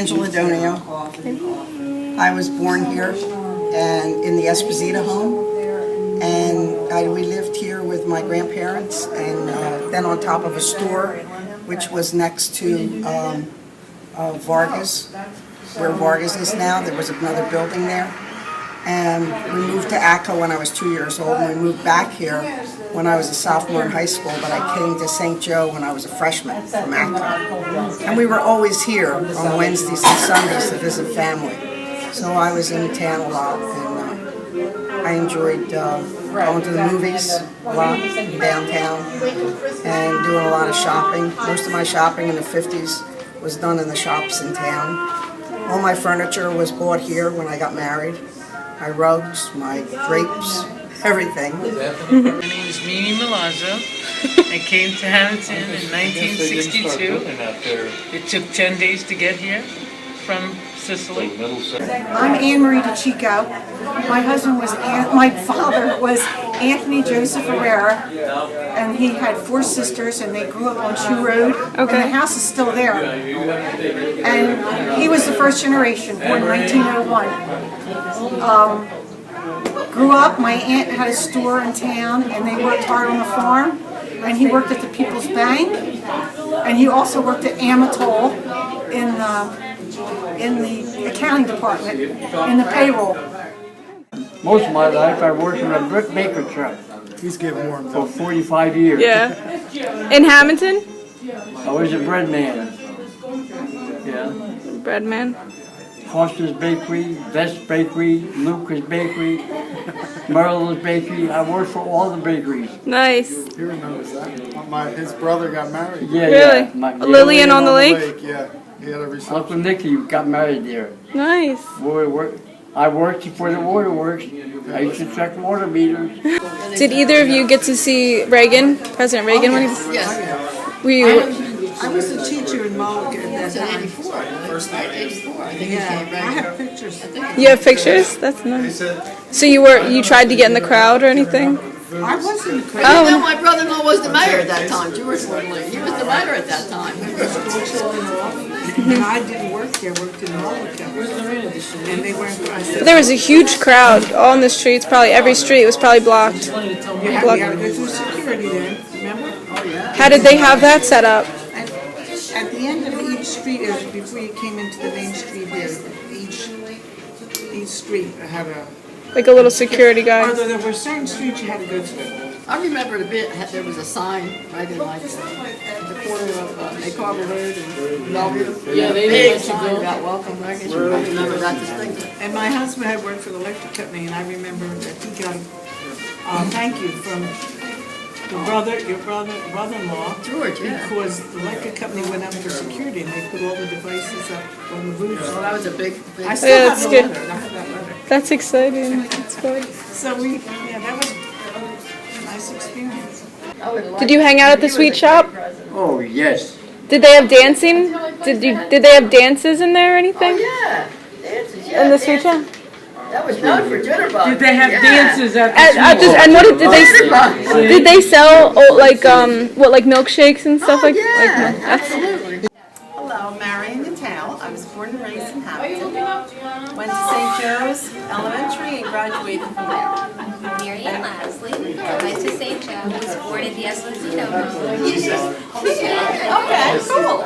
Angela Donio. I was born here and in the Esposito home, and we lived here with my grandparents, and then on top of a store which was next to Vargas, where Vargas is now. There was another building there. And we moved to ACCO when I was 2 years old, and we moved back here when I was a sophomore in high school, but I came to St. Joe when I was a freshman from ACCO. And we were always here on Wednesdays and Sundays to visit family. So I was in town a lot, and I enjoyed going to the movies a lot downtown and doing a lot of shopping. Most of my shopping in the 50s was done in the shops in town. All my furniture was bought here when I got married. My rugs, my drapes, everything. My name is Mimi Milazzo. I came to Hamilton in 1962. It took 10 days to get here from Sicily. I'm Anne Marie DeChico. My father was Anthony Joseph Herrera, and he had 4 sisters, and they grew up on Shoe Road. Okay. And the house is still there. And he was the first generation, born in 1901. Grew up, my aunt had a store in town, and they worked hard on the farm, and he worked at the People's Bank, and he also worked at Amatol in the accounting department, in the payroll. Most of my life I worked in a brick baker truck. He's getting warmed For up. 45 years. Yeah. In Hamilton? I was a bread man. Yeah. Bread man. Foster's Bakery, Vest Bakery, Lucas Bakery, Merle's Bakery. I worked for all the bakeries. Nice. He remembers that. His brother got married. Yeah, Really? yeah. Lillian on the Lake? Yeah. He had a reception. Uncle Nicky got married there. Nice. I worked for the waterworks. I used to check water meters. Did either of you get to see Reagan, President Reagan, when he was? Yes. Were you? I was a teacher in Moloch at that time. 84. First 84. I think Yeah, it came I right have pictures. You have pictures? That's nice. So you tried to get in the crowd or anything? I was in the crowd. But you know, my brother-in-law was the mayor at that time, George Lindley. He was the mayor at that time. And I didn't work there, worked in Moloch. And they weren't, I said, There was a huge crowd on the streets. Probably every street was probably blocked. you had to go through security then, remember? How did they have that set up? At the end of each street, before you came into the main street there, each street had a, Like a little security guy. although there were certain streets you had to go through. I remember the bit, there was a sign right in like the corner of Maycarver Road and Bellevue. Yeah, they big sign about welcome Reagan. I remember that distinctly. And my husband had worked for the electric company, and I remember that he got a thank you from your brother-in-law. George, yeah. Because the electric company went up for security, and they put all the devices up on the roofs. Well, that was a big I still Yeah, have that's the good. letter. I have that letter. That's exciting. That's good. So that was a nice experience. Did you hang out at the sweet shop? Oh, yes. Did they have dancing? Did they have dances in there or anything? Yeah, dances, yeah. In the sweet shop? That was known for Jitterbug. Did they have dances at the And what did they sell? Oh, like milkshakes and stuff like? Yeah, Like, absolutely. Hello, Marion Natal. I was born and raised in Hamilton. Went to St. Joe's Elementary and graduated from there. Mary Ann Lasley. I went to St. Joe. Was born at the Esposito. Okay, cool.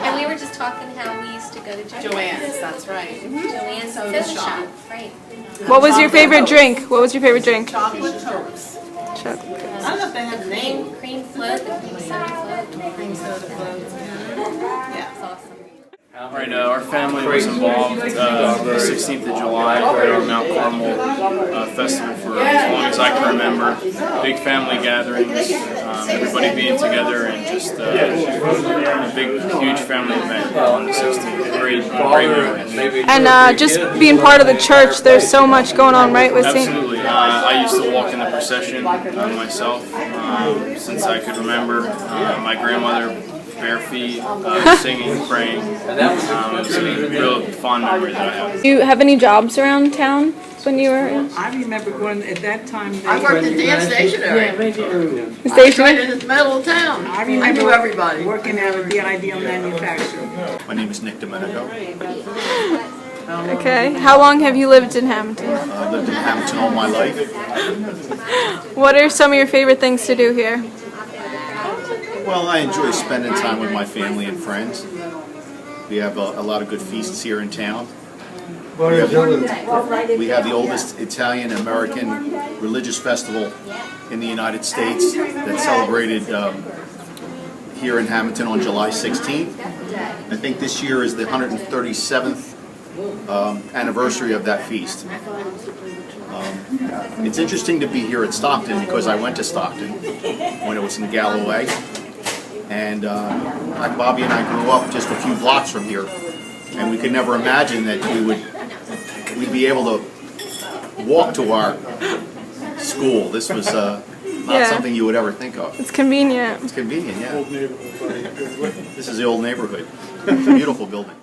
And we were just talking how we used to go to Joanne's, that's right. Joanne's Soda Soda shop. Shop. Right. what was your favorite drink? What was your favorite drink? Chocolate Cokes. I I don't know if they have a name. Cream float, the cream soda float. Cream soda floats. Yeah. It's awesome. Right, our family was involved the 16th of July at our Mount Carmel festival for as long as I can remember. Big family gatherings, everybody being together, and just a big, huge family event on the 16th. Great memory. And just being part of the church, there's so much going on, right? With St. Absolutely. I used to walk in the procession myself since I could remember. My grandmother, bare feet, singing, praying. It was a real fond memory that I have. Do you have any jobs around town? when you were I remember going at that time. I worked at dance stationery. the Right station? in the middle of town. I I remember knew everybody. working out at the Ideal Manufacturer. My name is Nick Domenico. Okay. How long have you lived in Hamilton? I've lived in Hamilton all my life. What are some of your favorite things to do here? Well, I enjoy spending time with my family and friends. We have a lot of good feasts here in town. We have the oldest Italian-American religious festival in the United States that's celebrated here in Hamilton on July 16th. I think this year is the 137th anniversary of that feast. It's interesting to be here at Stockton because I went to Stockton when it was in Galloway. And Bobby and I grew up just a few blocks from here. And we could never imagine that we'd be able to walk to our school. This was not something you would ever think of. It's convenient. It's convenient, yeah. This is the old neighborhood. Beautiful building.